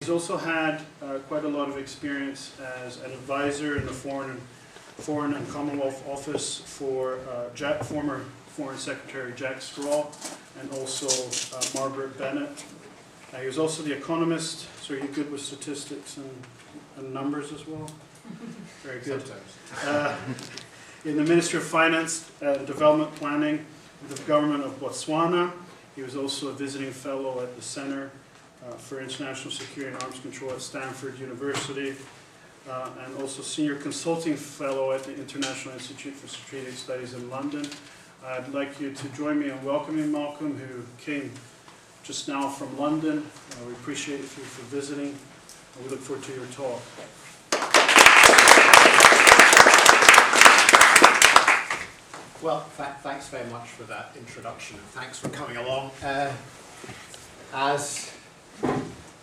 He's also had quite a lot of experience as an advisor in the Foreign and Commonwealth Office for former Foreign Secretary Jack Straw and also Margaret Bennett. He was also the economist, so are you good with statistics and numbers as well? Very good. In the Ministry of Finance and Development Planning, the government of Botswana. He was also a visiting fellow at the Center for International Security and Arms Control at Stanford University, and also senior consulting fellow at the International Institute for Strategic Studies in London. I'd like you to join me in welcoming Malcolm, who came just now from London. We appreciate you for visiting, and we look forward to your talk. Well, thanks very much for that introduction, and thanks for coming along. As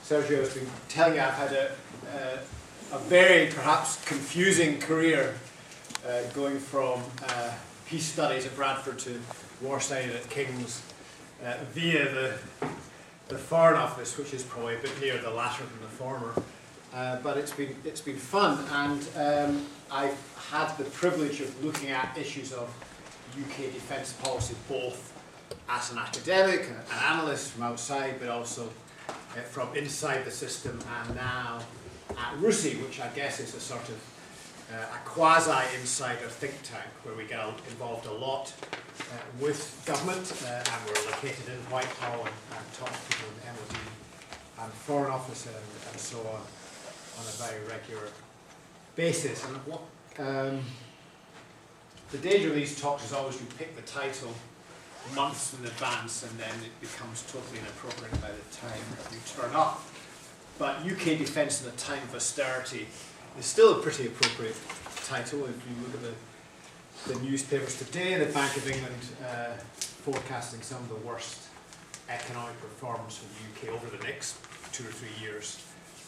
Sergio has been telling you, I've had a very perhaps confusing career going from peace studies at Bradford to war studies at King's via the Foreign Office, which is probably a bit nearer the latter than the former. But it's been fun, and I've had the privilege of looking at issues of UK defence policy both as an academic, an analyst from outside, but also from inside the system, and now at RUSI, which I guess is a sort of a quasi-insider think tank where we get involved a lot with government, and we're located in Whitehall and talk to people in the MOD and Foreign Office and so on a very regular basis. And what the danger of these talks is always you pick the title months in advance and then it becomes totally inappropriate by the time you turn up. But UK defence in a time of austerity is still a pretty appropriate title. If you look at the newspapers today, the Bank of England forecasting some of the worst economic performance for the UK over the next 2 or 3 years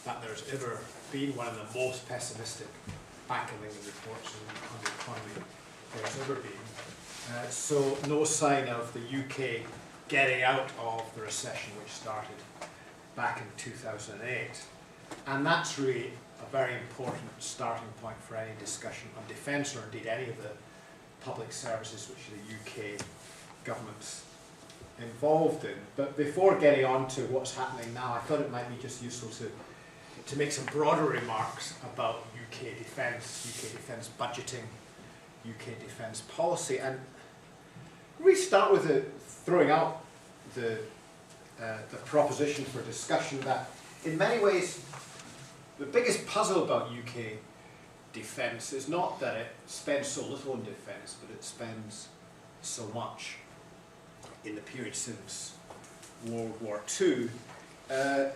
that there's ever been, one of the most pessimistic Bank of England reports on the economy there's ever been. So no sign of the UK getting out of the recession which started back in 2008. And that's really a very important starting point for any discussion on defence, or indeed any of the public services which the UK government's involved in. But before getting on to what's happening now, I thought it might be just useful to make some broader remarks about UK defence budgeting, UK defence policy, and we start with throwing out the proposition for discussion that in many ways the biggest puzzle about UK defence is not that it spends so little on defence, but it spends so much in the period since World War II. The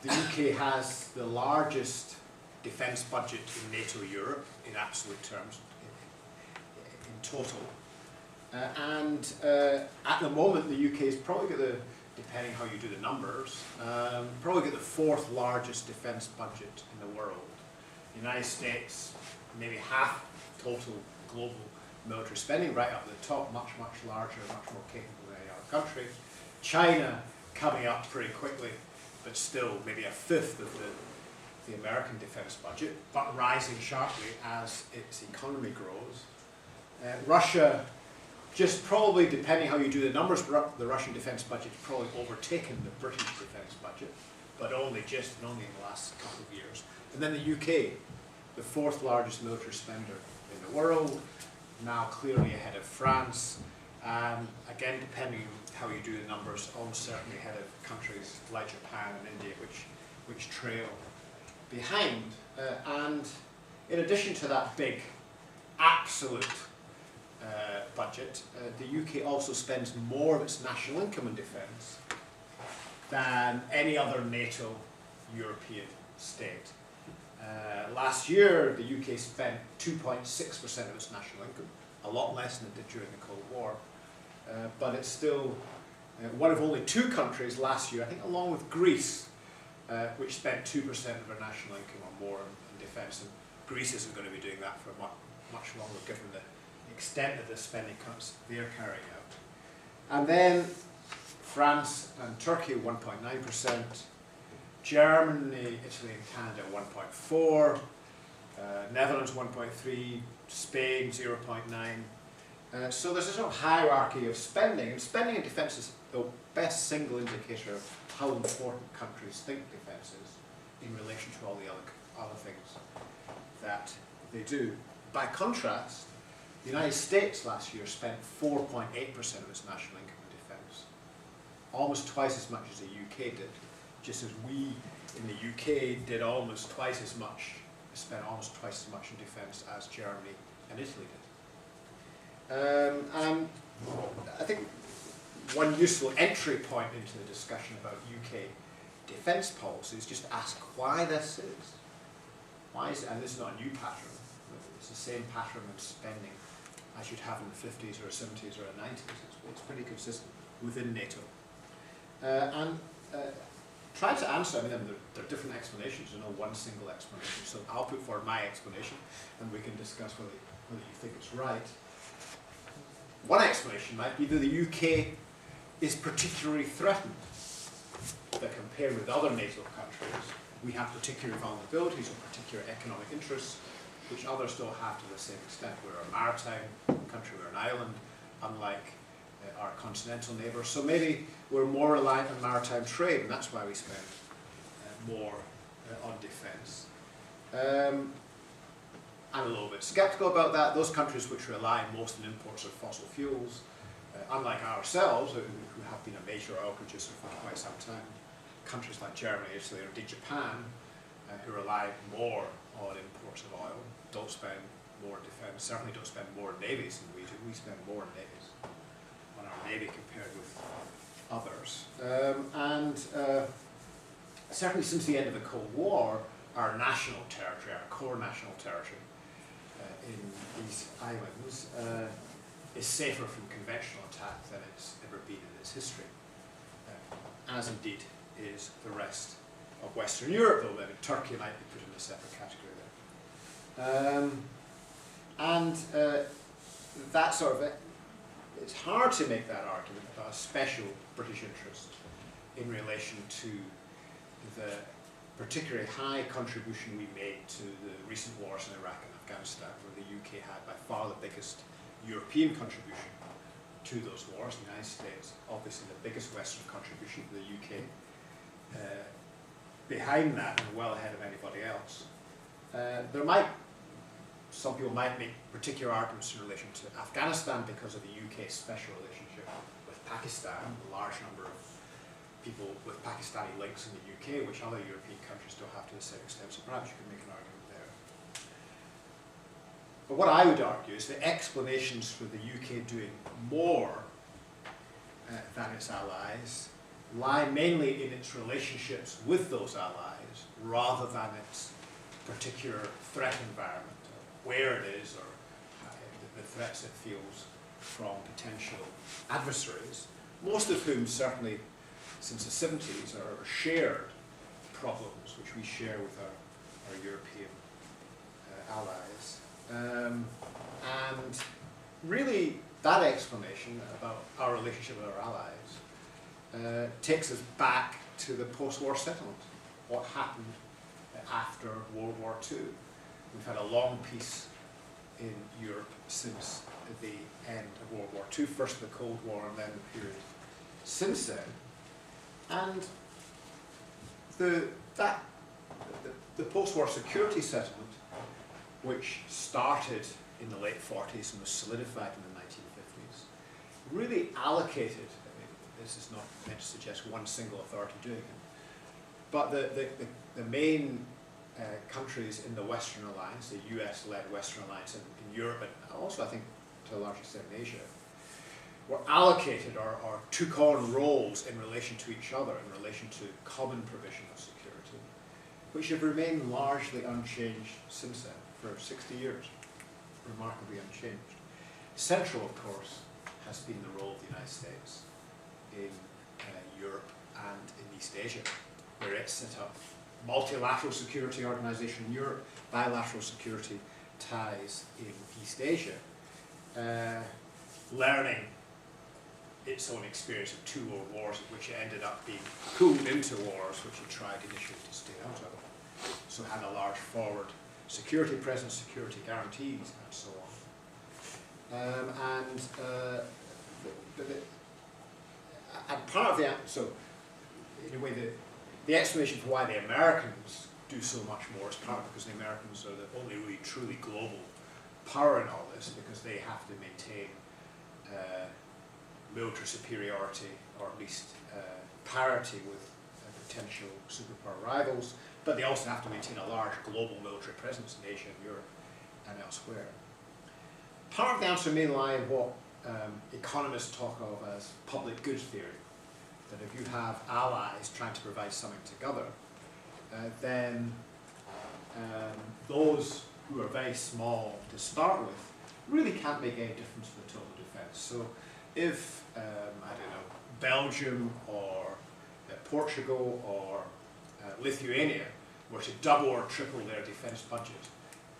UK has the largest defence budget in NATO Europe in absolute terms, in total. And at the moment, the UK is probably got depending how you do the numbers, probably got the 4th largest defence budget in the world. The United States, maybe half total global military spending, right up at the top, much, much larger, much more capable than any other country. China coming up pretty quickly, but still maybe a 1/5 of the American defence budget, but rising sharply as its economy grows. Russia, just probably, depending how you do the numbers, the Russian defence budget has probably overtaken the British defence budget, but only in the last couple of years. And then the UK, the 4th largest military spender in the world, now clearly ahead of France, and again, depending how you do the numbers, almost certainly ahead of countries like Japan and India, which trail behind. And in addition to that big absolute budget, the UK also spends more of its national income in defence than any other NATO European state. Last year, the UK spent 2.6% of its national income, a lot less than it did during the Cold War, but it's still one of only 2 countries last year, I think along with Greece, which spent 2% of their national income or more in defence, and Greece isn't going to be doing that for much longer given the extent of the spending cuts they're carrying out. And then France and Turkey 1.9%, Germany, Italy and Canada 1.4, Netherlands 1.3, Spain 0.9. So there's a sort of hierarchy of spending, and spending in defence is the best single indicator of how important countries think defence is in relation to all the other things that they do. By contrast, the United States last year spent 4.8% of its national income in defence, almost twice as much as the UK did, just as we in the UK did almost twice as much, spent almost twice as much in defence as Germany and Italy did. And I think one useful entry point into the discussion about UK defence policy is just to ask why this is. Why is it, and this is not a new pattern, it's the same pattern of spending as you'd have in the 50s or 70s or the 90s. It's pretty consistent within NATO. Try to answer, I mean, there are different explanations, there's no one single explanation, so I'll put forward my explanation and we can discuss whether you think it's right. One explanation might be that the UK is particularly threatened, that compared with other NATO countries, we have particular vulnerabilities or particular economic interests, which others don't have to the same extent. We're a maritime country, we're an island, unlike our continental neighbours. So maybe we're more reliant on maritime trade, and that's why we spend more on defence. I'm a little bit sceptical about that. Those countries which rely most on imports of fossil fuels, unlike ourselves, who have been a major oil producer for quite some time, countries like Germany, Italy, or indeed Japan, who rely more on imports of oil, don't spend more on defence, certainly don't spend more on navies than we do. We spend more on navies, on our navy compared with others. Certainly since the end of the Cold War, our national territory, our core national territory in these islands is safer from conventional attack than it's ever been in its history, as indeed is the rest of Western Europe, though maybe Turkey might be put in a separate category there. That sort of, it's hard to make that argument about a special British interest in relation to the particularly high contribution we made to the recent wars in Iraq and Afghanistan, where the UK had by far the biggest European contribution to those wars. The United States, obviously the biggest Western contribution to the UK, behind that and well ahead of anybody else. Some people might make particular arguments in relation to Afghanistan because of the UK's special relationship with Pakistan, a large number of people with Pakistani links in the UK, which other European countries don't have to the same extent, so perhaps you could make an argument there. But what I would argue is the explanations for the UK doing more than its allies lie mainly in its relationships with those allies rather than its particular threat environment, or where it is, or the threats it feels from potential adversaries, most of whom certainly since the 70s are shared problems which we share with our European allies. And really that explanation about our relationship with our allies takes us back to the post-war settlement, what happened after World War II. We've had a long peace in Europe since the end of World War II, first the Cold War and then the period since then. And the post-war security settlement, which started in the late 40s and was solidified in the 1950s, really allocated, I mean, this is not meant to suggest one single authority doing it, but the main countries in the Western Alliance, the US-led Western Alliance in Europe, and also I think to a large extent in Asia, were allocated or took on roles in relation to each other, in relation to common provision of security, which have remained largely unchanged since then, for 60 years, remarkably unchanged. Central, of course, has been the role of the United States in Europe and in East Asia, where it set up multilateral security organization in Europe, bilateral security ties in East Asia, learning its own experience of 2 world wars, which it ended up being pulled into wars, which it tried initially to stay out of. So it had a large forward security presence, security guarantees, and so on. And part of the, so in a way, the explanation for why the Americans do so much more is partly because the Americans are the only really truly global power in all this, because they have to maintain military superiority, or at least parity with potential superpower rivals, but they also have to maintain a large global military presence in Asia and Europe and elsewhere. Part of the answer may lie in what economists talk of as public good theory, that if you have allies trying to provide something together, then those who are very small to start with really can't make any difference to the total defence. So if, I don't know, Belgium or Portugal or Lithuania were to double or triple their defence budget,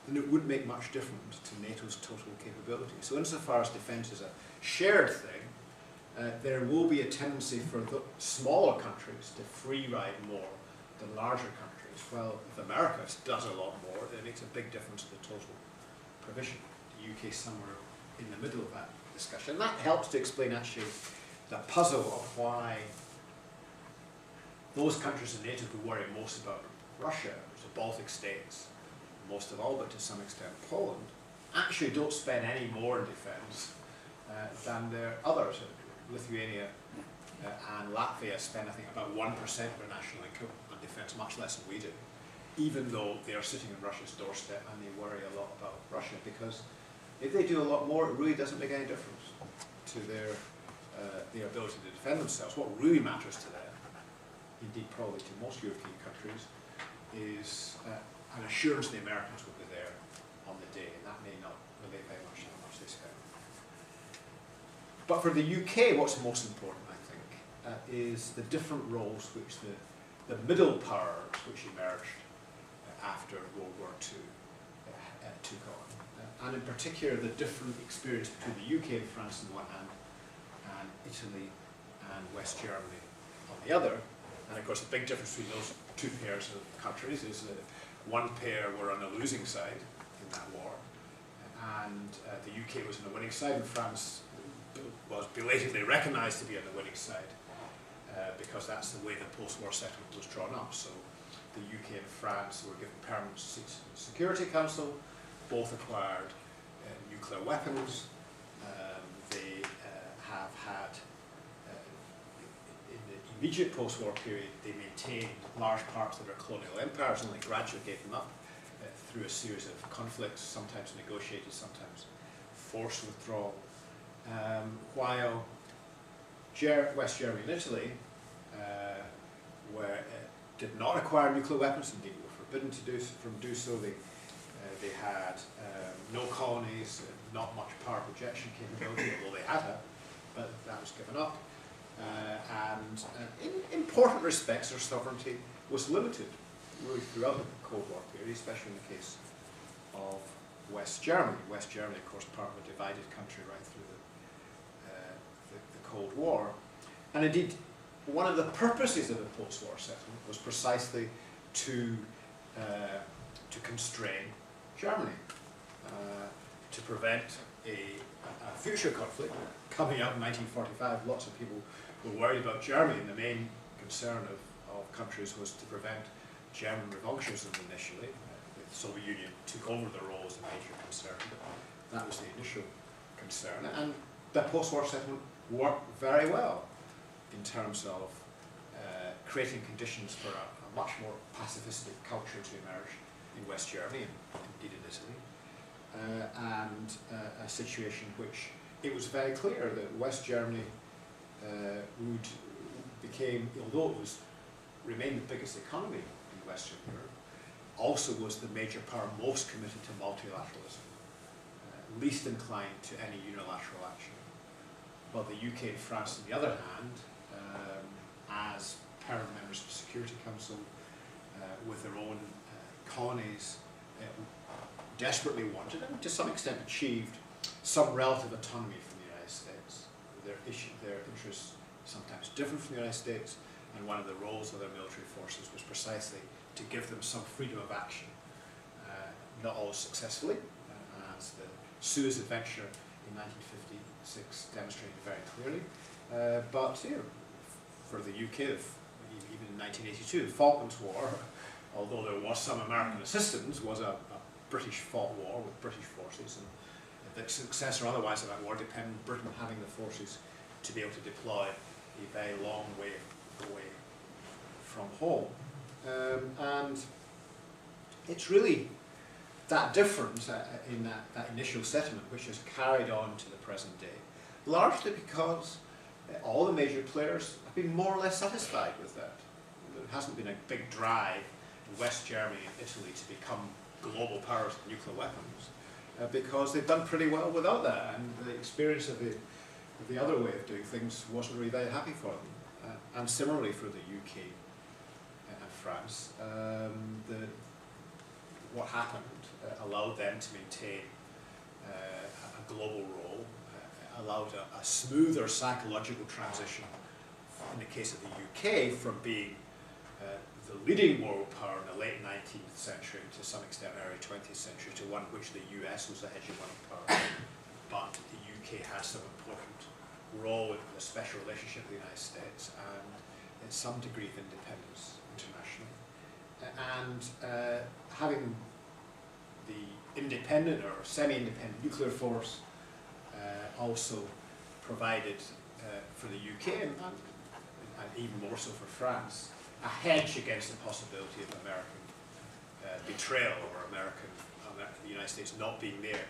then it wouldn't make much difference to NATO's total capability. So insofar as defence is a shared thing, there will be a tendency for the smaller countries to free ride more than larger countries. Well, if America does a lot more, then it makes a big difference to the total provision. The UK is somewhere in the middle of that discussion. And that helps to explain actually the puzzle of why those countries in NATO who worry most about Russia, the Baltic states, most of all, but to some extent Poland, actually don't spend any more in defence than their others. Lithuania and Latvia spend, I think, about 1% of their national income on defence, much less than we do, even though they are sitting on Russia's doorstep and they worry a lot about Russia, because if they do a lot more, it really doesn't make any difference to their ability to defend themselves. What really matters to them, indeed probably to most European countries, is an assurance the Americans will be there on the day, and that may not relate very much to how much they spend. But for the UK, what's most important, I think, is the different roles which the middle powers which emerged after World War II took on. And in particular, the different experience between the UK and France on the one hand, and Italy and West Germany on the other. And of course, the big difference between those two pairs of countries is that one pair were on the losing side in that war, and the UK was on the winning side, and France was belatedly recognised to be on the winning side, because that's the way the post-war settlement was drawn up. So the UK and France were given permanent seats in the Security Council, both acquired nuclear weapons. They have had, in the immediate post-war period, they maintained large parts of their colonial empires and only gradually gave them up through a series of conflicts, sometimes negotiated, sometimes forced withdrawal. While West Germany and Italy did not acquire nuclear weapons, indeed were forbidden to do so. They had no colonies, not much power projection capability, although they had it, but that was given up. And in important respects, their sovereignty was limited really throughout the Cold War period, especially in the case of West Germany. West Germany, of course, part of a divided country right through the Cold War. And indeed, one of the purposes of the post-war settlement was precisely to constrain Germany, to prevent a future conflict coming up in 1945. Lots of people were worried about Germany, and the main concern of countries was to prevent German revanchism initially. The Soviet Union took over the role as a major concern, but that was the initial concern. And the post-war settlement worked very well in terms of creating conditions for a much more pacifistic culture to emerge in West Germany and indeed in Italy, and a situation which it was very clear that West Germany although it remained the biggest economy in Western Europe, also was the major power most committed to multilateralism, least inclined to any unilateral action. While the UK and France, on the other hand, as permanent members of the Security Council, with their own colonies, desperately wanted and to some extent achieved some relative autonomy from the United States. their interests sometimes different from the United States, and one of the roles of their military forces was precisely to give them some freedom of action, not always successfully, as the Suez adventure in 1956 demonstrated very clearly, but for the UK, even in 1982, the Falklands War, although there was some American assistance, was a British-fought war with British forces, and the success or otherwise of that war depended on Britain having the forces to be able to deploy a very long way away from home. And it's really that difference in that initial settlement which has carried on to the present day, largely because all the major players have been more or less satisfied with that. There hasn't been a big drive in West Germany and Italy to become global powers of nuclear weapons, because they've done pretty well without that, and the experience of the other way of doing things wasn't really very happy for them. And similarly for the UK and France, what happened allowed them to maintain a global role, allowed a smoother psychological transition in the case of the UK from being the leading world power in the late 19th century, to some extent early 20th century, to one in which the US was the hegemonic power. But the UK had some important role in a special relationship with the United States and in some degree of independence internationally. And having the independent or semi-independent nuclear force also provided for the UK and even more so for France a hedge against the possibility of American betrayal or the United States not being there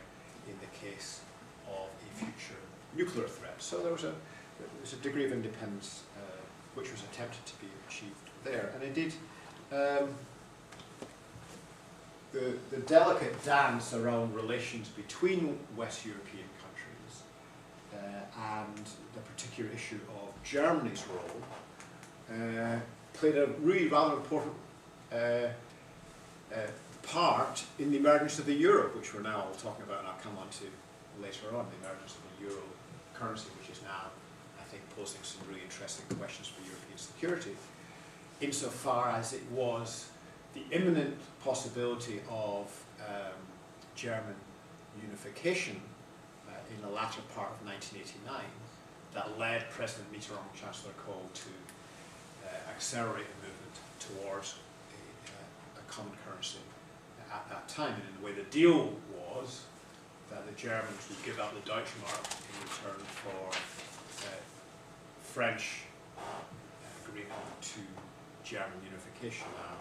in the case of a future nuclear threat. So there was a degree of independence which was attempted to be achieved there. And indeed, the delicate dance around relations between West European countries and the particular issue of Germany's role played a really rather important part in the emergence of the euro, which we're now all talking about, and I'll come on to later on, the emergence of the euro currency, which is now, I think, posing some really interesting questions for European security, insofar as it was the imminent possibility of German unification in the latter part of 1989 that led President Mitterrand and Chancellor Kohl to accelerate the movement towards a common currency at that time. And in the way the deal was that the Germans would give up the Deutschmark in return for French agreement to German unification. Now,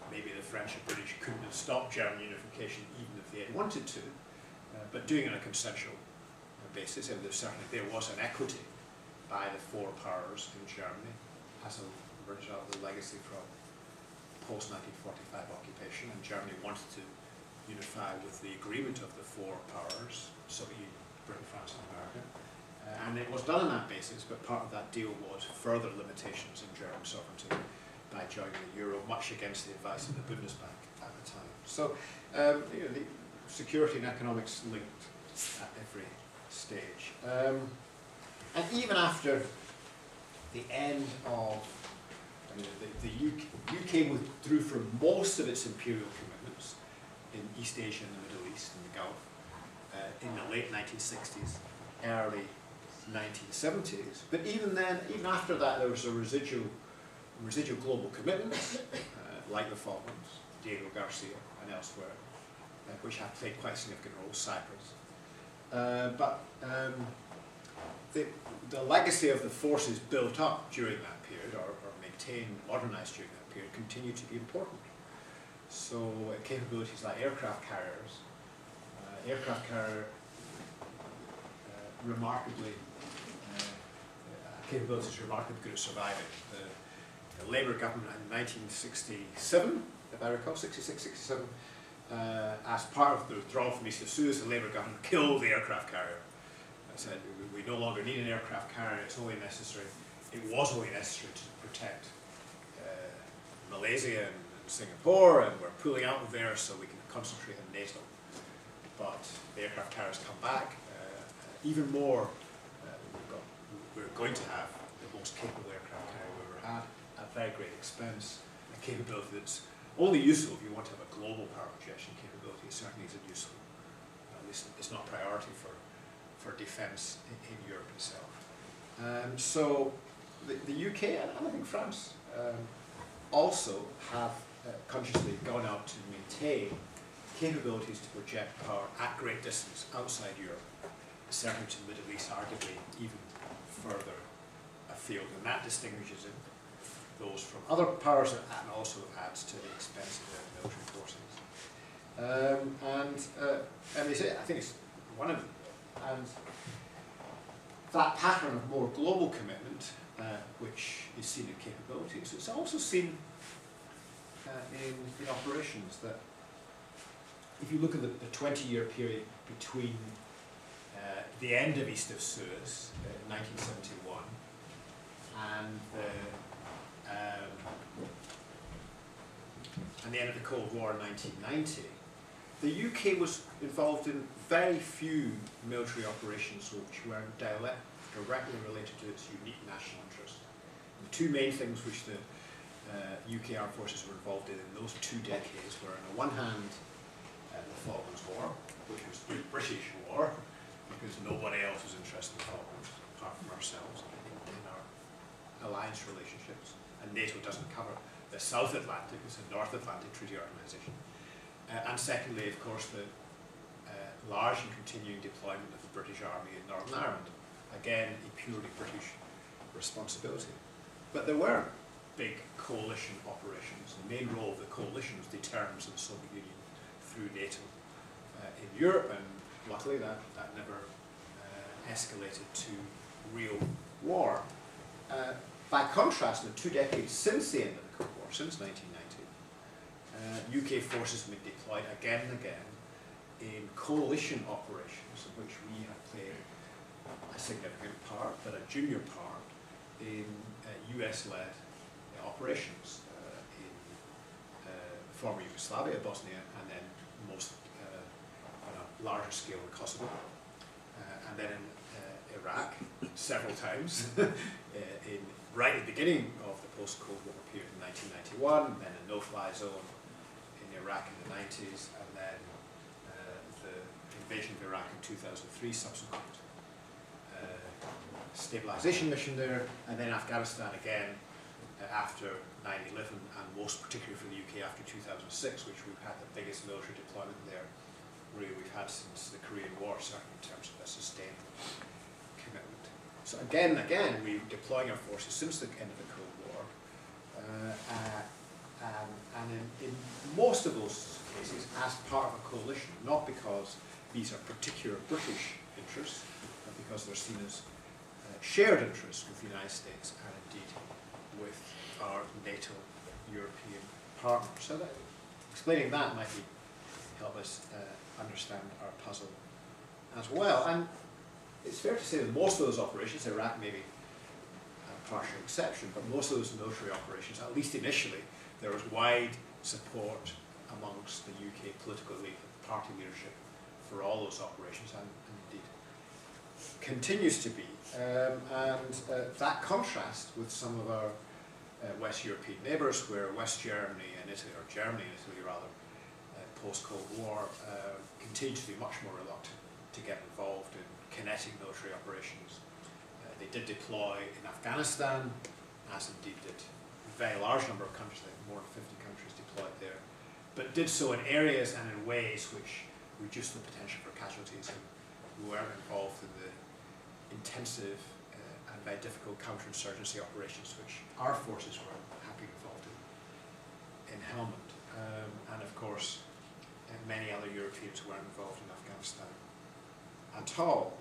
maybe the French and British couldn't have stopped German unification even if they had wanted to, but doing it on a consensual basis, and there was an equity by the four powers in Germany as a result of the legacy from post-1945 occupation, and Germany wanted to unify with the agreement of the four powers, Soviet Union, Britain, France and America, and it was done on that basis, but part of that deal was further limitations in German sovereignty by joining the euro, much against the advice of the Bundesbank at the time. So the security and economics linked at every stage. And even after the end of the UK withdrew from most of its imperial commitments in East Asia and the Middle East and the Gulf in the late 1960s, early 1970s. But even then, even after that, there was a residual global commitments like the Falklands, Diego Garcia and elsewhere, which have played quite a significant role, Cyprus. But the legacy of the forces built up during that period, or maintained, modernized during that period, continued to be important. So capabilities like aircraft carriers, capabilities remarkably good at surviving. The Labour government in 1967, if I recall, 66, 67, as part of the withdrawal from east of Suez, the Labour government killed the aircraft carrier. It said, we no longer need an aircraft carrier, it's only necessary. It was only necessary to protect Malaysia and Singapore, and we're pulling out of there so we can concentrate on NATO. But the aircraft carriers come back, even more, we've got we're going to have the most capable aircraft carrier we've ever had, at very great expense, a capability that's only useful if you want to have a global power projection capability. It certainly isn't useful. At least it's not a priority for defence in Europe itself. So the UK and I think France also have consciously gone out to maintain capabilities to project power at great distance outside Europe, certainly to the Middle East, arguably even further afield, and that distinguishes those from other powers and also adds to the expense of their military forces. And they say, I think it's one of them, and that pattern of more global commitment, which is seen in capabilities, it's also seen in operations. That if you look at the 20-year period between the end of East of Suez, 1971, and the end of the Cold War in 1990, the UK was involved in very few military operations which were directly related to its unique national interest. The two main things which the UK armed forces were involved in those 2 decades were, on the one hand, the Falklands War, which was the British war, because nobody else was interested in the Falklands apart from ourselves in our alliance relationships, and NATO doesn't cover the South Atlantic, it's a North Atlantic Treaty Organisation. And secondly, of course, the large and continuing deployment of the British Army in Northern Ireland. Again, a purely British responsibility. But there were big coalition operations. The main role of the coalition was deterrence of the Soviet Union through NATO in Europe, and luckily that never escalated to real war. By contrast, in the 2 decades since the end of the Cold War, since 1990, UK forces have been deployed again and again in coalition operations, in which we have played a significant part, but a junior part, in US-led operations in former Yugoslavia, Bosnia, and then most on a larger scale in Kosovo, and then in Iraq several times, right at the beginning of the post-Cold War period in 1991, then a no-fly zone in Iraq in the 90s, and then the invasion of Iraq in 2003, subsequent stabilization mission there, and then Afghanistan again after 9/11, and most particularly for the UK after 2006, which we've had the biggest military deployment there really we've had since the Korean War, certainly in terms of a sustained commitment. So again and again, we're deploying our forces since the end of the Cold War, and in most of those cases as part of a coalition, not because these are particular British interests, but because they're seen as shared interests with the United States and indeed with our NATO European partners. So that, explaining that might help us understand our puzzle as well. And it's fair to say that most of those operations, Iraq may be a partial exception, but most of those military operations, at least initially, there was wide support amongst the UK political elite, party leadership, for all those operations, and indeed continues to be. That contrast with some of our West European neighbours, where West Germany and Italy, or Germany and Italy rather, post-Cold War, continue to be much more reluctant to get involved in kinetic military operations. They did deploy in Afghanistan, as indeed did a very large number of countries, like more than 50 countries deployed there, but did so in areas and in ways which reduced the potential for casualties, and we weren't involved in the intensive and very difficult counterinsurgency operations which our forces were happily involved in Helmand. And of course, many other Europeans weren't involved in Afghanistan at all.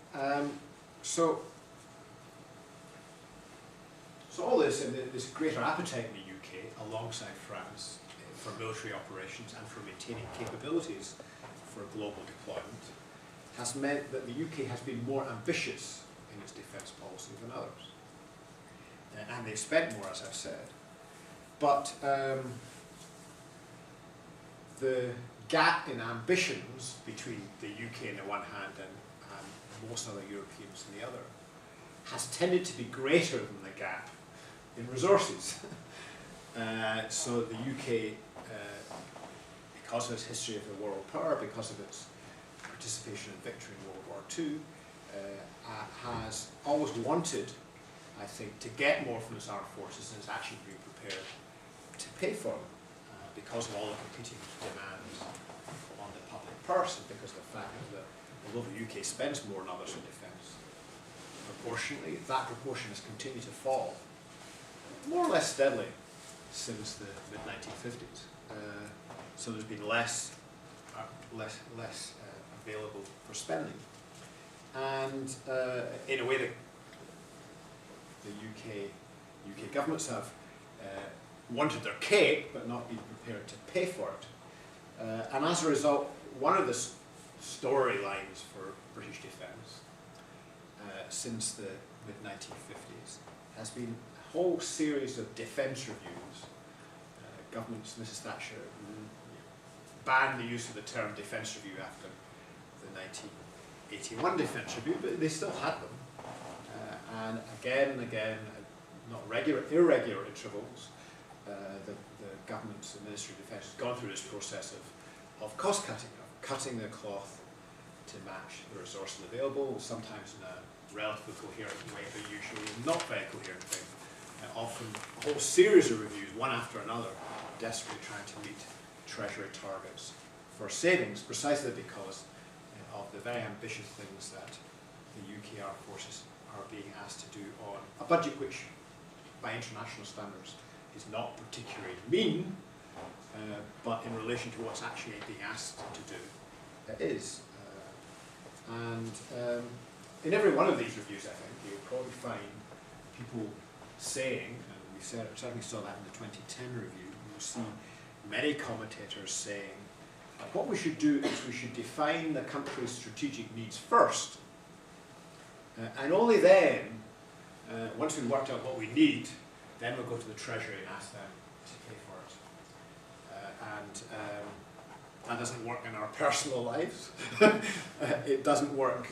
So all this, and this greater appetite in the UK, alongside France, for military operations and for maintaining capabilities for global deployment, has meant that the UK has been more ambitious in its defence policy than others. And they've spent more, as I've said. But the gap in ambitions between the UK on the one hand and most other Europeans on the other has tended to be greater than the gap in resources. So the UK, because of its history of the world power, because of its participation in victory in World War II, has always wanted, I think, to get more from its armed forces and has actually been prepared to pay for them because of all the competing demands on the public purse and because of the fact that although the UK spends more than others in defence, proportionally, that proportion has continued to fall more or less steadily since the mid-1950s. So there's been less available for spending. And in a way, the UK governments have wanted their cake, but not been prepared to pay for it. And as a result, one of the storylines for British defence since the mid-1950s has been a whole series of defence reviews. Governments, Mrs. Thatcher, banned the use of the term defence review after the 1981 defence review, but they still had them. And again, not irregular intervals, the government's, the Ministry of Defence has gone through this process of cost cutting, of cutting the cloth to match the resources available, sometimes in a relatively coherent way, but usually not very coherent way. Often a whole series of reviews, one after another, desperately trying to meet Treasury targets for savings, precisely because of the very ambitious things that the UK Armed Forces are being asked to do on a budget which, by international standards, is not particularly mean, but in relation to what's actually being asked to do, it is. In every one of these reviews, I think, you'll probably find people saying, and we certainly saw that in the 2010 review, you'll see many commentators saying, what we should do is we should define the country's strategic needs first, and only then, once we've worked out what we need, then we'll go to the Treasury and ask them to pay for it. That doesn't work in our personal lives. It doesn't work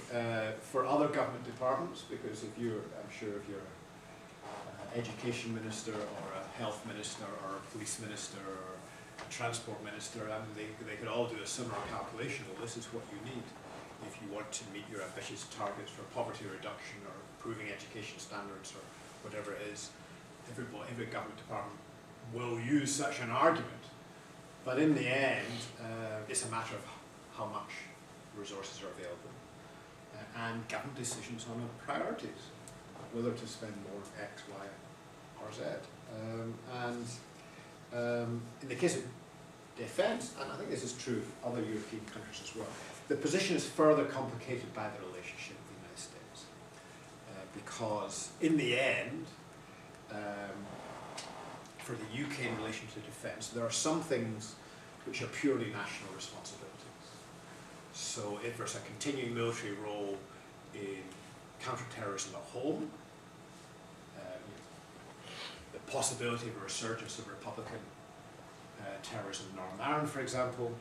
for other government departments, because I'm sure if you're an education minister or a health minister or a police minister or a transport minister, they could all do a similar calculation. Well, this is what you need if you want to meet your ambitious targets for poverty reduction or improving education standards or whatever it is. Every government department will use such an argument. But in the end, it's a matter of how much resources are available and government decisions on priorities, whether to spend more X, Y, or Z. In the case of defence, and I think this is true of other European countries as well, the position is further complicated by the relationship with the United States. Because in the end, for the UK in relation to defence, there are some things which are purely national responsibilities. So if there's a continuing military role in counter-terrorism at home, the possibility of a resurgence of Republican terrorism in Northern Ireland, for example,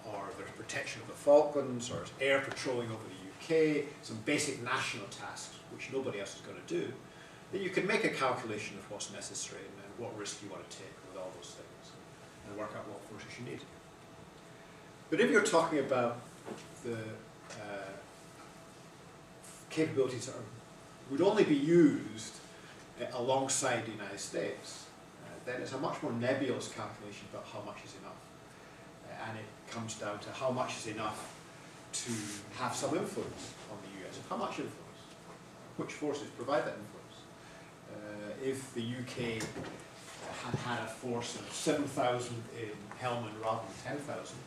or there's protection of the Falklands, or there's air patrolling over the UK, some basic national tasks which nobody else is going to do, then you can make a calculation of what's necessary and what risk you want to take with all those things and work out what forces you need. But if you're talking about the capabilities that would only be used alongside the United States, then it's a much more nebulous calculation about how much is enough. And it comes down to how much is enough to have some influence on the US. How much influence? Which forces provide that influence? If the UK had a force of 7,000 in Helmand rather than 10,000,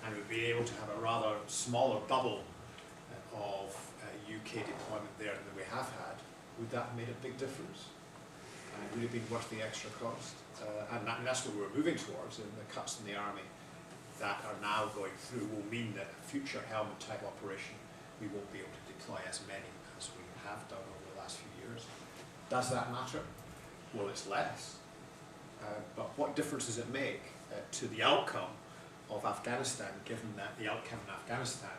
and would be able to have a rather smaller bubble of UK deployment there than we have had, would that have made a big difference? Would it have been worth the extra cost? And that's what we're moving towards, and the cuts in the army that are now going through will mean that a future Helmand type operation, we won't be able to deploy as many as we have done over the last few years. Does that matter? Well, it's less. But what difference does it make to the outcome of Afghanistan, given that the outcome in Afghanistan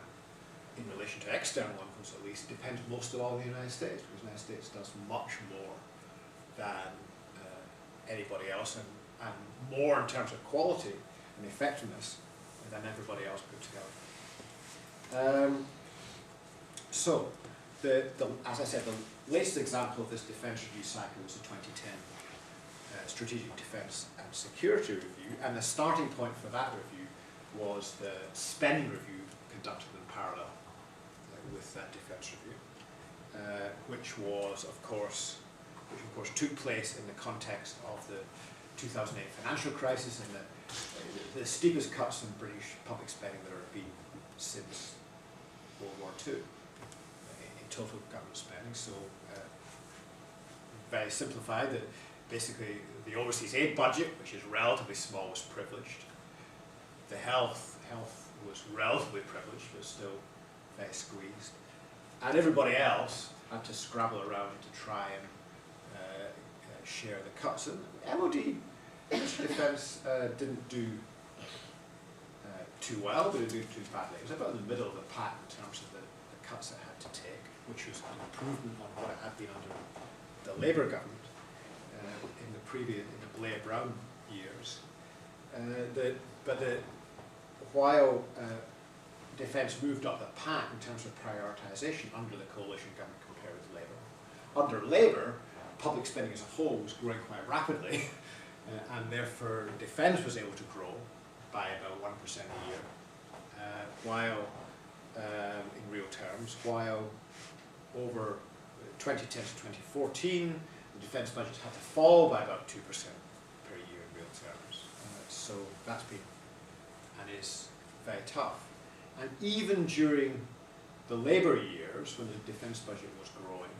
in relation to external inputs at least, depends most of all on the United States, because the United States does much more than anybody else, and more in terms of quality and effectiveness than everybody else put together. So, as I said, the latest example of this defence review cycle was the 2010 Strategic Defence and Security Review, and the starting point for that review was the spending review conducted in parallel with that defence review, which of course took place in the context of the 2008 financial crisis and the steepest cuts in British public spending that have been since World War II in total government spending. So, very simplified, that basically the overseas aid budget, which is relatively small, was privileged. The health was relatively privileged, but still very squeezed. And everybody else had to scrabble around to try and share the cuts. And MOD, Ministry of Defence, didn't do too well, but it didn't do too badly. It was about in the middle of the pack in terms of the cuts it had to take, which was an improvement on what it had been under the Labour government in the Blair-Brown years. While defence moved up the pack in terms of prioritisation under the coalition government compared with Labour. Under Labour, public spending as a whole was growing quite rapidly, and therefore defence was able to grow by about 1% a year, while in real terms, while over 2010 to 2014, the defence budget had to fall by about 2% per year in real terms. So that's been and is very tough. And even during the Labour years, when the defence budget was growing,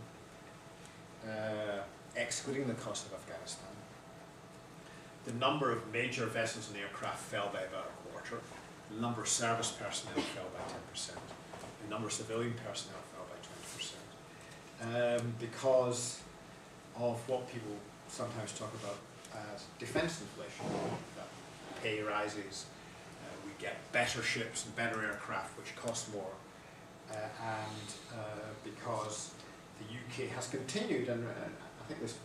excluding the cost of Afghanistan, the number of major vessels and aircraft fell by about a quarter, the number of service personnel fell by 10%, the number of civilian personnel fell by 20%, because of what people sometimes talk about as defence inflation, that pay rises, we get better ships and better aircraft which cost more, and because the UK has continued, and I think this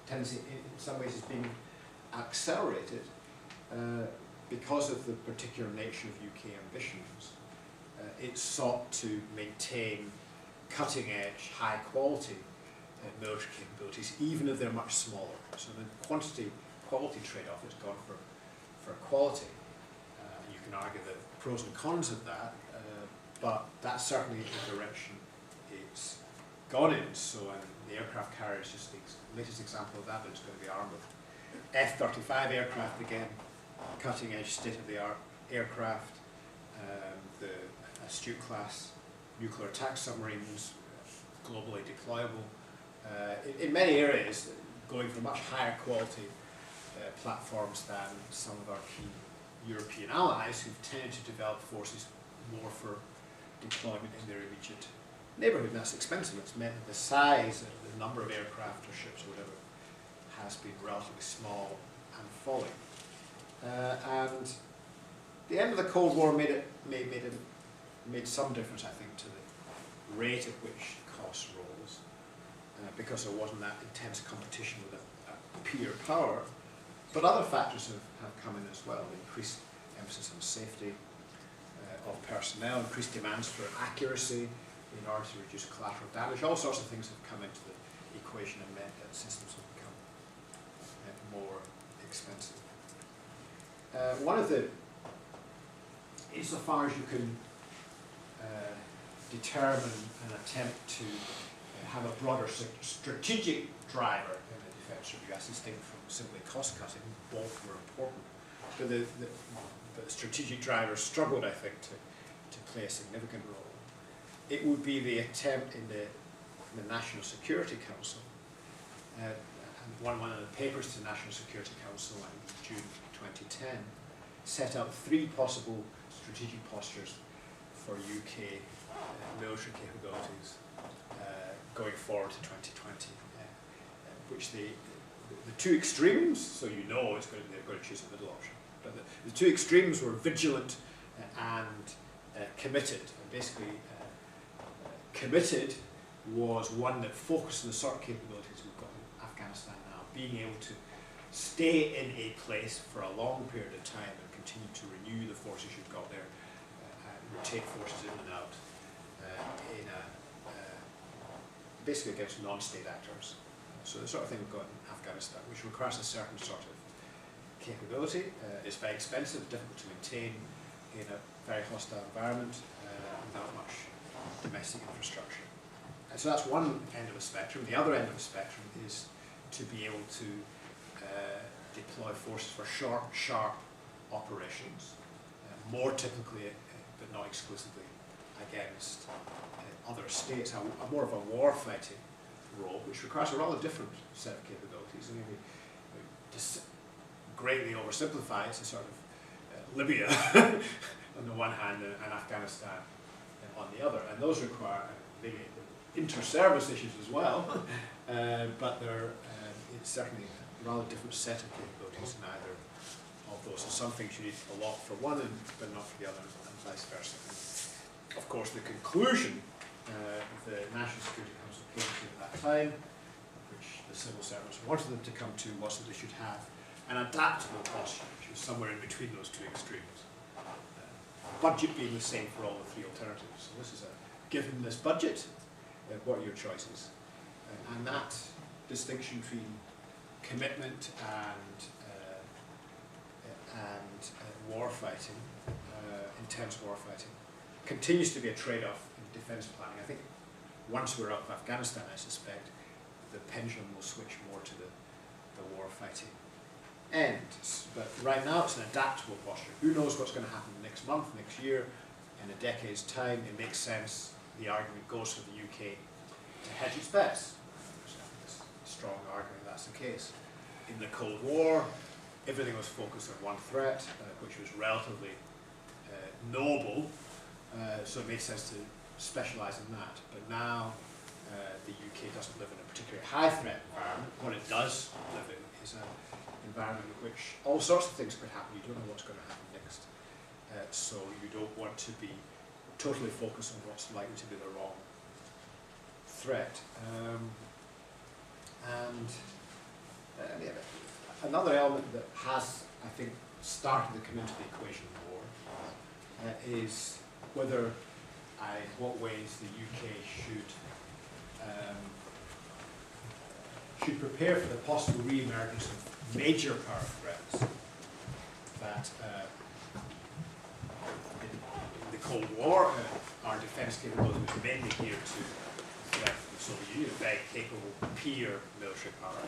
tendency in some ways is being accelerated because of the particular nature of UK ambitions. It sought to maintain cutting-edge, high-quality military capabilities, even if they're much smaller. So the quantity-quality trade-off has gone for quality. You can argue the pros and cons of that, but that's certainly the direction it's gone in. So the aircraft carrier is just the latest example of that, but it's going to be armed with F-35 aircraft again, cutting-edge, state-of-the-art aircraft, the Astute-class nuclear attack submarines, globally deployable. In many areas, going for much higher quality platforms than some of our key European allies who've tended to develop forces more for deployment in their immediate neighbourhood. And that's expensive. It's meant that the size, the number of aircraft or ships or whatever has been relatively small and falling. And the end of the Cold War made some difference, I think, to the rate at which costs rose, because there wasn't that intense competition with a peer power. But other factors have come in as well. The increased emphasis on safety of personnel, increased demands for accuracy in order to reduce collateral damage. All sorts of things have come into the equation and meant that systems have become more expensive. One of the, insofar as you can determine and attempt to have a broader strategic driver in the defence review, as distinct from simply cost cutting, both were important. But the strategic driver struggled, I think, to play a significant role. It would be the attempt in the National Security Council, and one of the papers to the National Security Council in June 2010 set out 3 possible strategic postures for UK military capabilities going forward to 2020, which the 2 extremes, so you know they're going to choose a middle option, but the 2 extremes were vigilant and committed. And basically, committed was one that focused on the sort of capabilities we've got in Afghanistan now, being able to stay in a place for a long period of time and continue to renew the forces you've got there, rotate forces in and out, basically against non-state actors. So the sort of thing we've got in Afghanistan, which requires a certain sort of capability. It's very expensive, difficult to maintain in a very hostile environment without much domestic infrastructure. And so that's one end of the spectrum. The other end of the spectrum is to be able to deploy forces for short, sharp operations, more typically, but not exclusively, against other states, a more of a war-fighting role, which requires a rather different set of capabilities. And maybe just greatly oversimplified, it's a sort of Libya on the one hand and Afghanistan on the other, and those require maybe inter-service issues as well, but it's certainly a rather different set of capabilities in either of those. So some things you need a lot for one, but not for the other, and vice versa. And of course, the conclusion the National Security Council came to at that time, which the civil servants wanted them to come to, was that they should have an adaptable posture, which was somewhere in between those two extremes. Budget being the same for all the three alternatives. So this is given this budget, what are your choices? And that distinction between commitment and war fighting, intense war fighting, continues to be a trade-off in defence planning. I think once we're out of Afghanistan, I suspect the pendulum will switch more to the war fighting end. But right now it's an adaptable posture. Who knows what's going to happen next month, next year, in a decade's time? It makes sense. The argument goes for the UK to hedge its bets. There's a strong argument that's the case. In the Cold War, everything was focused on one threat, which was relatively knowable, so it made sense to specialise in that. But now the UK doesn't live in a particularly high threat environment. What it does live in is an environment in which all sorts of things could happen. You don't know what's going to happen next. So you don't want to be totally focused on what's likely to be the wrong threat. Another element that has, I think, started to come into the equation more is whether, what ways the UK should prepare for the possible re-emergence of major power threats that in the Cold War, our defence capabilities was mainly geared to the threat from the Soviet Union, a very capable peer military power.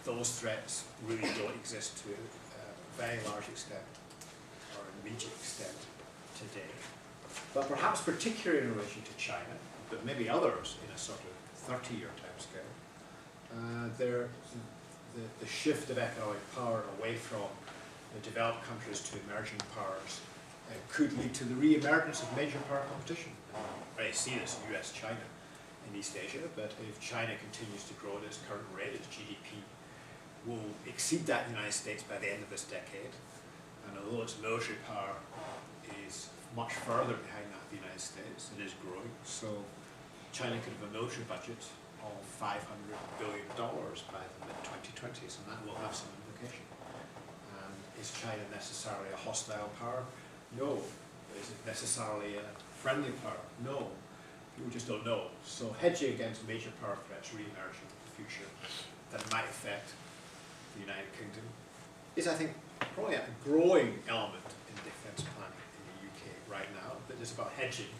Those threats really don't exist to a very large extent, or an immediate extent, today. But perhaps particularly in relation to China, but maybe others in a sort of 30-year timescale, the shift of economic power away from the developed countries to emerging powers could lead to the re-emergence of major power competition. I see this in US-China in East Asia, but if China continues to grow at its current rate, its GDP will exceed that in the United States by the end of this decade. And although its military power is much further behind that of the United States, it is growing. So China could have a military budget of $500 billion by the mid-2020s, and that will have some implication. Is China necessarily a hostile power? No. Is it necessarily a friendly power? No. People just don't know. So hedging against major power threats re-emerging in the future that might affect the United Kingdom is, I think, probably a growing element in defence planning in the UK right now, but it's about hedging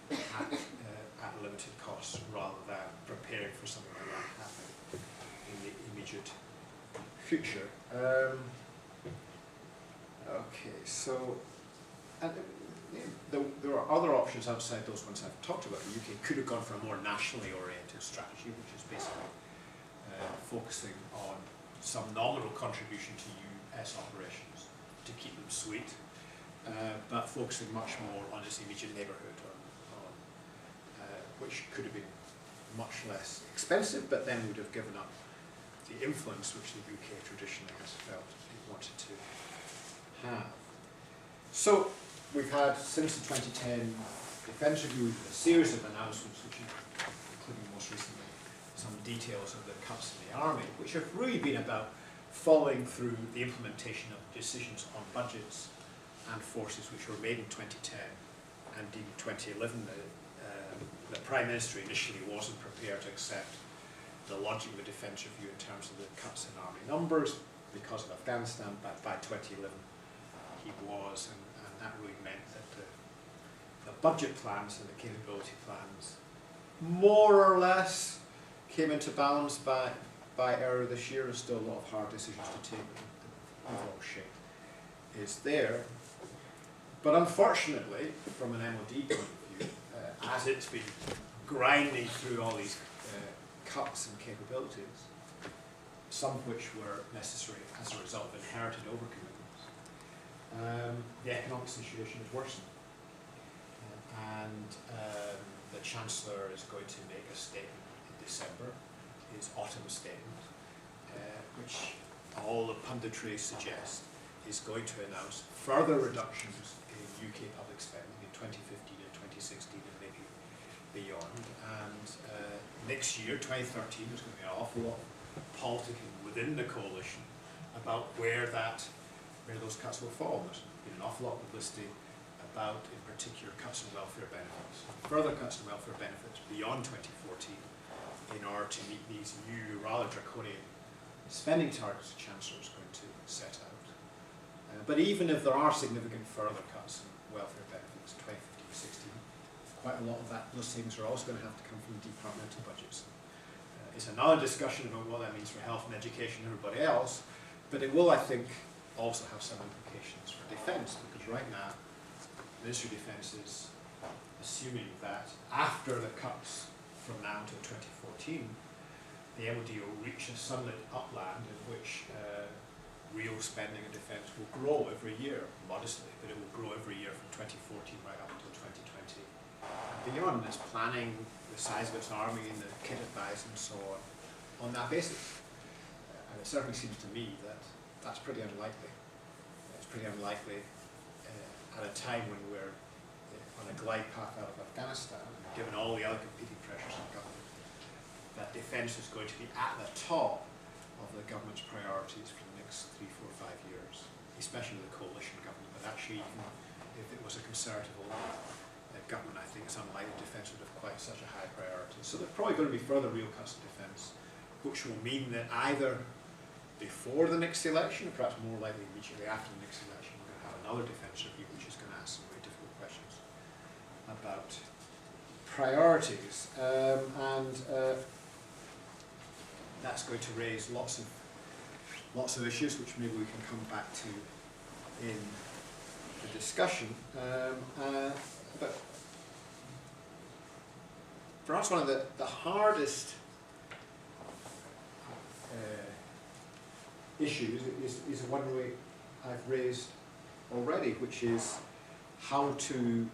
at limited costs rather than preparing for something like that happening in the immediate future. Okay, so there are other options outside those ones I've talked about. The UK could have gone for a more nationally oriented strategy, which is basically focusing on some nominal contribution to US operations to keep them sweet, but focusing much more on its immediate neighbourhood, which could have been much less expensive, but then would have given up the influence which the UK traditionally has felt it wanted to have. So we've had, since the 2010 Defence Review, a series of announcements, which including most recently some details of the cuts in the Army, which have really been about following through the implementation of decisions on budgets and forces which were made in 2010 and in 2011. The Prime Minister initially wasn't prepared to accept the logic of the Defence Review in terms of the cuts in Army numbers because of Afghanistan, but by 2011 he was, and that really meant that the budget plans and the capability plans more or less came into balance by earlier this year. There's still a lot of hard decisions to take, but the overall shape is there. But unfortunately, from an MOD point of view, as it's been grinding through all these cuts and capabilities, some of which were necessary as a result of inherited overcommitments, the economic situation is worsening. And the Chancellor is going to make a statement in December, his autumn statement, which all the punditry suggests is going to announce further reductions in UK public spending in 2015 and 2016 and maybe beyond. And next year, 2013, there's going to be an awful lot of politicking within the coalition about where those cuts will fall. There's been an awful lot of publicity about, in particular, cuts in welfare benefits, further cuts in welfare benefits beyond 2014 in order to meet these new, rather draconian spending targets the Chancellor is going to set out. But even if there are significant further cuts in welfare benefits in 2015-16, quite a lot of those savings are also going to have to come from departmental budgets. It's another discussion about what that means for health and education and everybody else, but it will, I think, also have some implications for defence, because right now, the Ministry of Defence is assuming that after the cuts from now until 2014, the MOD will reach a sunlit upland in which real spending in defence will grow every year, modestly, but it will grow every year from 2014 right up until 2020 and beyond. It's planning the size of its army and the kit it buys and so on that basis. And it certainly seems to me that that's pretty unlikely. It's pretty unlikely at a time when we're on a glide path out of Afghanistan, given all the other competing pressures on government, that defence is going to be at the top of the government's priorities for the next 3, 4, 5 years, especially the coalition government. But actually, even if it was a Conservative government, I think it's unlikely defence would have quite such a high priority. So there's probably going to be further real cuts in defence, which will mean that either before the next election, or perhaps more likely immediately after the next election, we're going to have another defence review, which is going to ask some very difficult questions about priorities. That's going to raise lots of issues, which maybe we can come back to in the discussion. But perhaps one of the hardest issues is one I've raised already, which is how to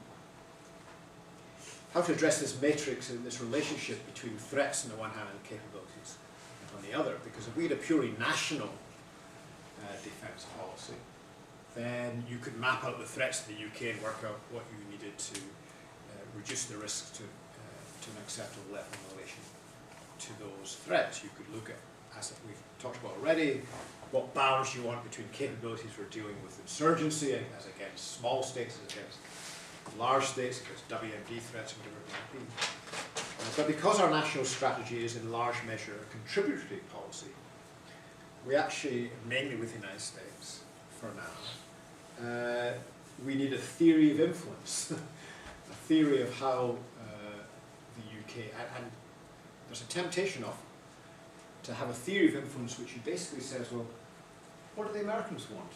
address this matrix and this relationship between threats on the one hand and capabilities on the other. Because if we had a purely national defence policy, then you could map out the threats in the UK and work out what you needed to reduce the risks to an acceptable level in relation to those threats. You could look at, as we've talked about already, what balance you want between capabilities for dealing with insurgency as against small states, as against large states, against WMD threats, whatever it might be. But because our national strategy is in large measure a contributory policy, we actually, mainly with the United States for now, we need a theory of influence, a theory of how the UK, and there's a temptation often to have a theory of influence which basically says, well, what do the Americans want?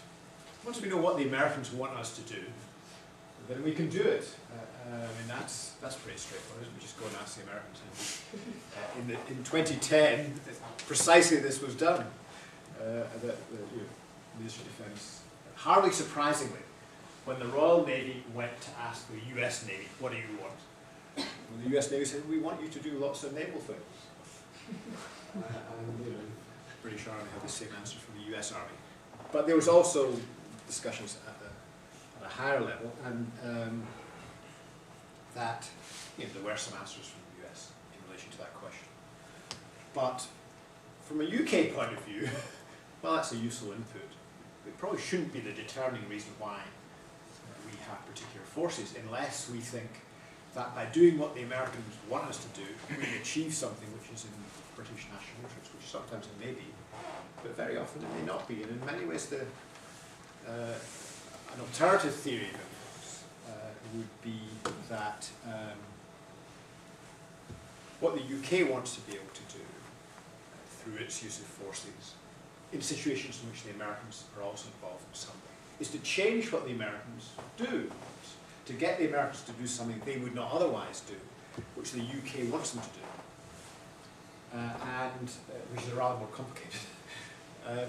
Once we know what the Americans want us to do, then we can do it. And that's pretty straightforward, isn't it? We just go and ask the Americans. In 2010, precisely this was done. The Ministry of Defence, hardly surprisingly, when the Royal Navy went to ask the US Navy, what do you want? Well, the US Navy said, we want you to do lots of naval things. And the British Army had the same answer from the US Army. But there was also discussions at at a higher level, and that there were some answers from the US in relation to that question. But from a UK point of view, well, that's a useful input. It probably shouldn't be the determining reason why we have particular forces, unless we think that by doing what the Americans want us to do, we achieve something which is in British national interest, which sometimes it may be, but very often it may not be. And in many ways, an alternative theory of influence would be that what the UK wants to be able to do through its use of forces in situations in which the Americans are also involved in some way is to change what the Americans do, to get the Americans to do something they would not otherwise do, which the UK wants them to do, and which is rather more complicated.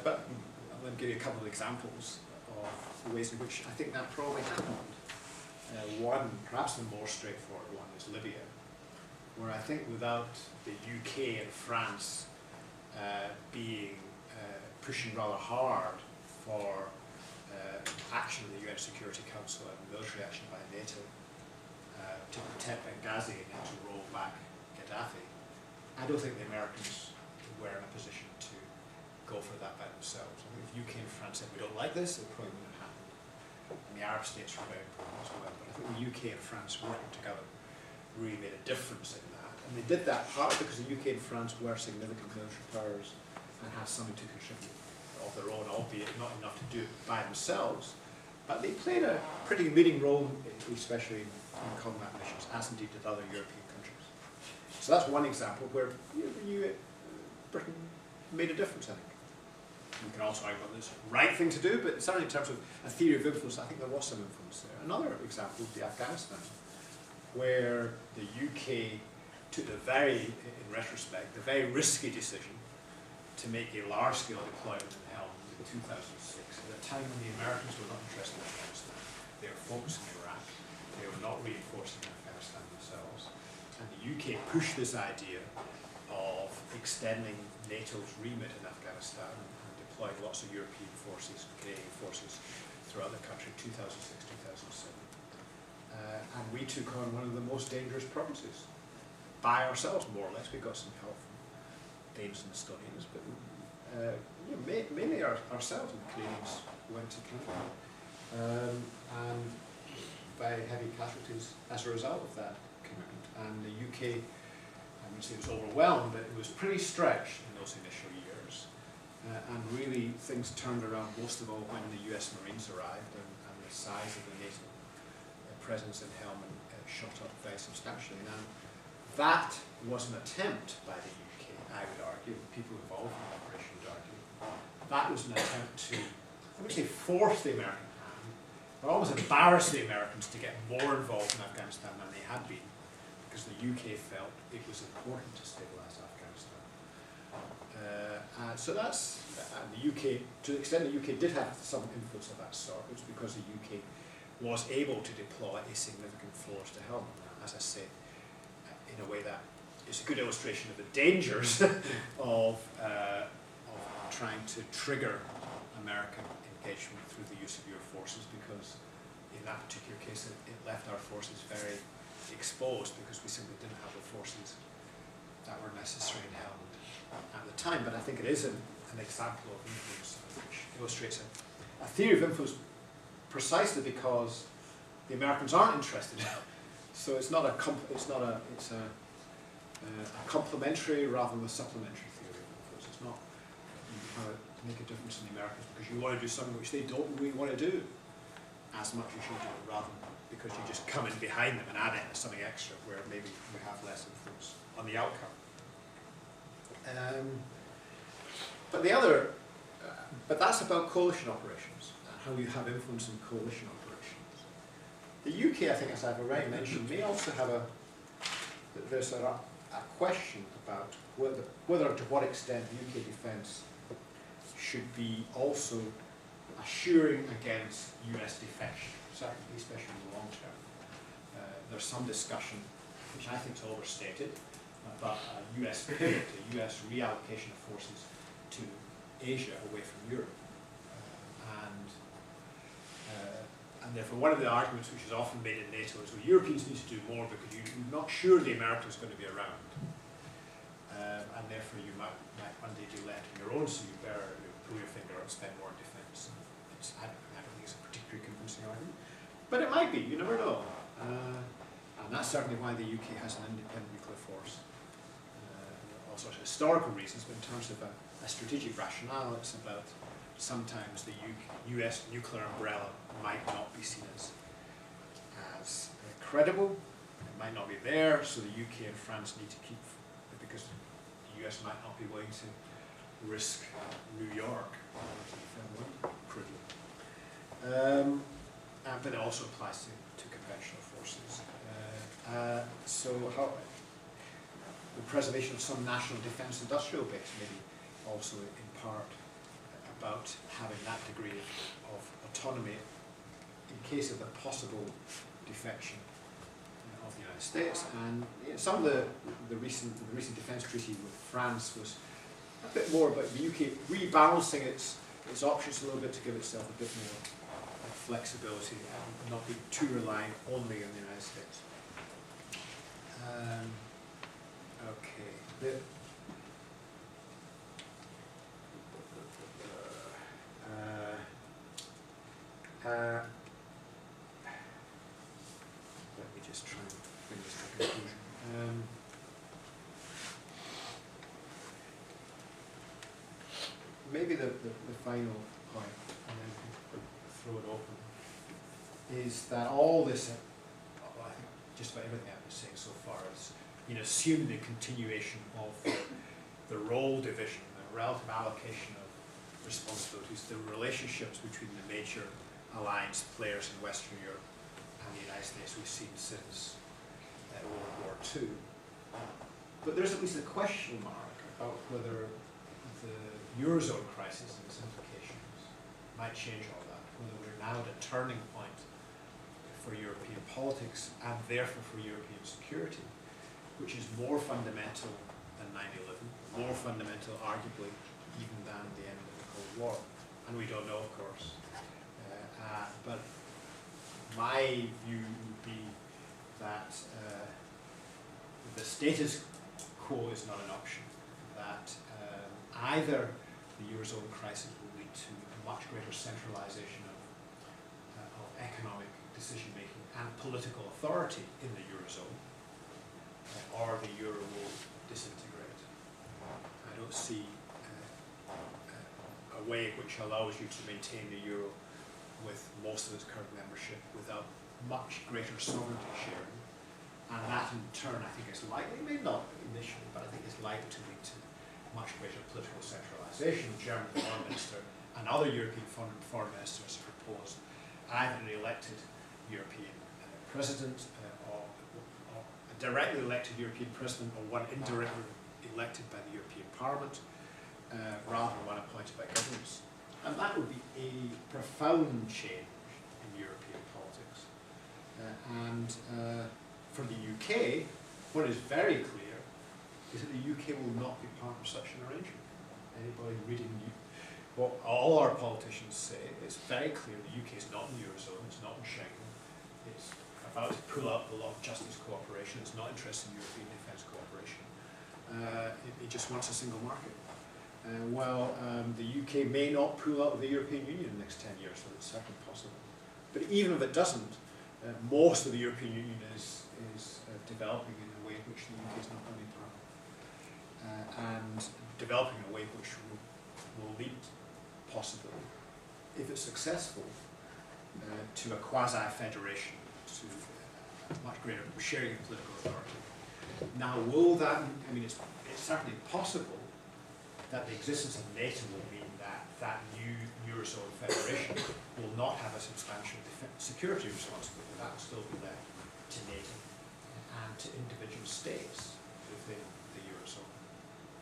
But I'm going to give you a couple of examples of the ways in which I think that probably happened. One, perhaps the more straightforward one, is Libya, where I think without the UK and France pushing rather hard for action in the UN Security Council and military action by NATO to protect Benghazi and to roll back Gaddafi, I don't think the Americans were in a position to go for that by themselves. I think if UK and France said we don't like this, it probably wouldn't have happened. And the Arab states were very important as well. But I think the UK and France working together really made a difference in that. And they did that partly because the UK and France were significant military powers and had something to contribute of their own, albeit not enough to do it by themselves. But they played a pretty leading role, especially in combat missions, as indeed did other European countries. So that's one example where Britain made a difference, I think. You can also argue whether it's the right thing to do, but certainly in terms of a theory of influence, I think there was some influence there. Another example would be Afghanistan, where the UK took in retrospect, the very risky decision to make a large-scale deployment in Helmand in 2006, at a time when the Americans were not interested in Afghanistan. They were focusing in Iraq. They were not reinforcing Afghanistan themselves. And the UK pushed this idea of extending NATO's remit in Afghanistan and deploying lots of European forces, Canadian forces throughout the country, 2006, 2007. And we took on one of the most dangerous provinces by ourselves, more or less. We got some help from Danes and Estonians, but mainly ourselves, and the Canadians went to Canada. And very heavy casualties as a result of that commitment. And the UK, I wouldn't say it was overwhelmed, but it was pretty stretched in those initial years. And really things turned around most of all when the US Marines arrived and the size of the NATO presence in Helmand shot up very substantially. Now, that was an attempt by the UK, I would argue, people involved in the operation would argue. That was an attempt to, I would say, force the American hand, but almost embarrass the Americans to get more involved in Afghanistan than they had been, because the UK felt it was important to stabilise Afghanistan. So that's, the UK, to the extent the UK did have some influence of that sort, it was because the UK was able to deploy a significant force to Helmand, as I say, in a way that is a good illustration of the dangers of trying to trigger American engagement through the use of your forces, because in that particular case it left our forces very exposed, because we simply didn't have the forces that were necessary in Helmand at the time. But I think it is an example of influence which illustrates a theory of influence precisely because the Americans aren't interested. So it's a complementary rather than a supplementary theory of influence. It's not how to make a difference in the Americans because you want to do something which they don't really want to do as much as you do, rather than because you just come in behind them and add in something extra where maybe you have less influence on the outcome. But that's about coalition operations, how you have influence in coalition operations. The UK, I think, as I've already mentioned, may also have there's a question about whether to what extent UK defence should be also assuring against US defection, certainly, especially in the long term. There's some discussion, which I think is overstated, about a US pivot, a US reallocation of forces to Asia away from Europe. And And therefore, one of the arguments which is often made in NATO is, well, Europeans need to do more because you're not sure the Americans are going to be around. And therefore, you might one day do less on your own, so you better pull your finger and spend more on defence. I don't think it's a particularly convincing argument. But it might be, you never know. And that's certainly why the UK has an independent nuclear force. All sorts of historical reasons, but in terms of a strategic rationale, it's about sometimes the US nuclear umbrella might not be seen as credible. It might not be there, so the UK and France need to keep, because the US might not be willing to risk New York crudely. But it also applies to conventional forces. So how the preservation of some national defence industrial base maybe also in part about having that degree of autonomy in case of the possible defection of the United States. And some of the recent defence treaty with France was a bit more about the UK rebalancing its options a little bit to give itself a bit more flexibility and not be too reliant only on the United States. Okay. Let me just try and bring this to a conclusion. Maybe the final point, and then throw it open, is that all this, I think just about everything I've been saying so far is assume the continuation of the role division, the relative allocation of responsibilities, the relationships between the major alliance players in Western Europe and the United States we've seen since World War II. But there's at least a question mark about whether the Eurozone crisis and its implications might change all that, whether we're now at a turning point for European politics and therefore for European security, which is more fundamental than 9/11, more fundamental arguably even than the end of the Cold War. And we don't know, of course. But my view would be that the status quo is not an option, that either the Eurozone crisis will lead to a much greater centralization of economic decision-making and political authority in the Eurozone, or the Euro will disintegrate. I don't see a way which allows you to maintain the Euro with most of its current membership without much greater sovereignty sharing. And that in turn I think is likely, maybe not initially, but I think it's likely to lead to much greater political centralization. The German foreign minister and other European foreign ministers have proposed either an elected European president or a directly elected European president or one indirectly elected by the European Parliament rather than one appointed by governments. And that would be a profound change in European politics. For the UK, what is very clear is that the UK will not be part of such an arrangement. Anybody reading what all our politicians say, it's very clear the UK is not in the Eurozone, it's not in Schengen, it's about to pull out the law of justice cooperation, it's not interested in European defence cooperation. It just wants a single market. The UK may not pull out of the European Union in the next 10 years, so it's certainly possible. But even if it doesn't, most of the European Union is developing in a way in which the UK is not going to be part of. And developing in a way which will lead, possibly, if it's successful, to a quasi-federation, to much greater sharing of political authority. Now, will that, it's certainly possible that the existence of NATO will mean that new Eurozone federation will not have a substantial security responsibility. That will still be left to NATO and to individual states within the Eurozone.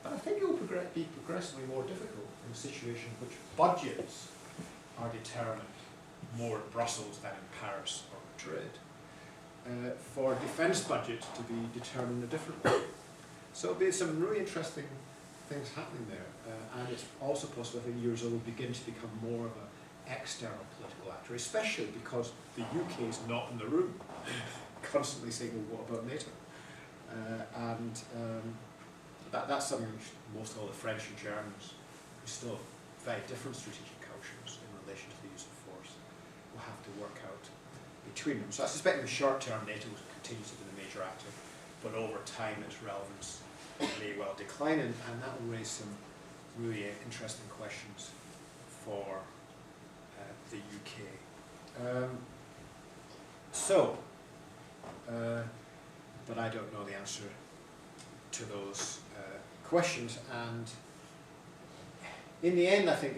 But I think it will be progressively more difficult in a situation in which budgets are determined more in Brussels than in Paris or Madrid, for defence budgets to be determined a different way. So there'll be some really interesting things happening there, and it's also possible that the Eurozone will begin to become more of an external political actor, especially because the UK is not in the room, constantly saying, well, what about NATO? That's something which most of all the French and Germans, who still have very different strategic cultures in relation to the use of force, will have to work out between them. So I suspect in the short term NATO will continue to be the major actor, but over time its relevance may well decline, and that will raise some really interesting questions for the UK. But I don't know the answer to those questions, and in the end I think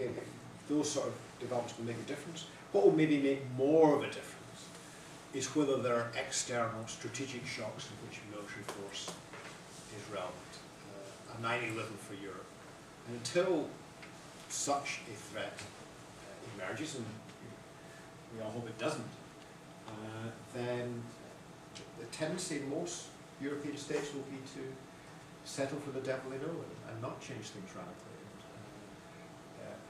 those sort of developments will make a difference. What will maybe make more of a difference is whether there are external strategic shocks in which military force is relevant. A 9/11 for Europe. And until such a threat emerges, and we all hope it doesn't, then the tendency in most European states will be to settle for the devil they know and not change things radically.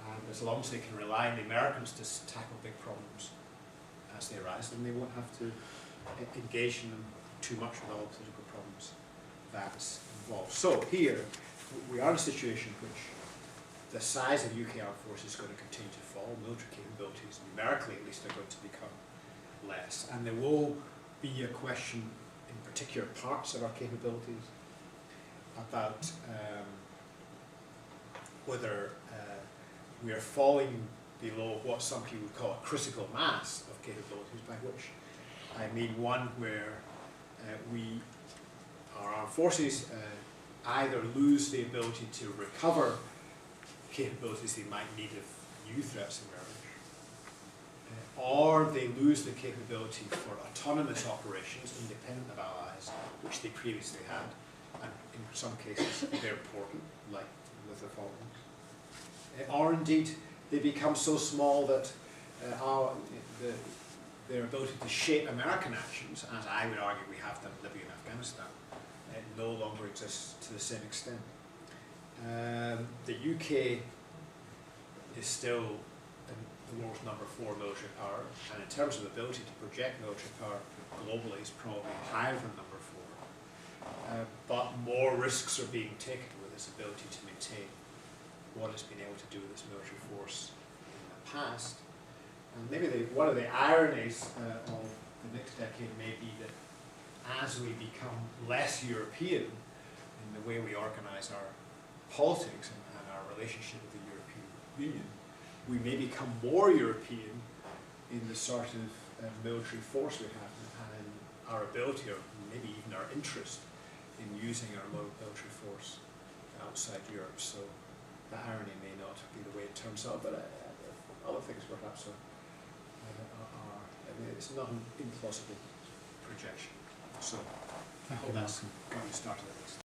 And as long as they can rely on the Americans to tackle big problems as they arise, then they won't have to engage in them too much with all the political problems that's involved. So here, we are in a situation in which the size of UK armed forces is going to continue to fall. Military capabilities, numerically at least, are going to become less. And there will be a question in particular parts of our capabilities about whether we are falling below what some people would call a critical mass of capabilities, by which I mean one where our armed forces either lose the ability to recover capabilities they might need if new threats emerge, or they lose the capability for autonomous operations independent of allies, which they previously had, and in some cases they're important, like with the Falklands. Or indeed they become so small that their ability to shape American actions, as I would argue we have done in Libya and Afghanistan, no longer exists to the same extent. The UK is still the world's #4 military power, and in terms of ability to project military power globally, it's probably higher than #4. But more risks are being taken with its ability to maintain what it's been able to do with its military force in the past. And maybe one of the ironies of the next decade may be that as we become less European in the way we organise our politics and our relationship with the European Union, we may become more European in the sort of military force we have and in our ability, or maybe even our interest, in using our military force outside Europe. So the irony may not be the way it turns out, but other things perhaps are I mean, it's not an implausible projection. So I hope that's got you started at least.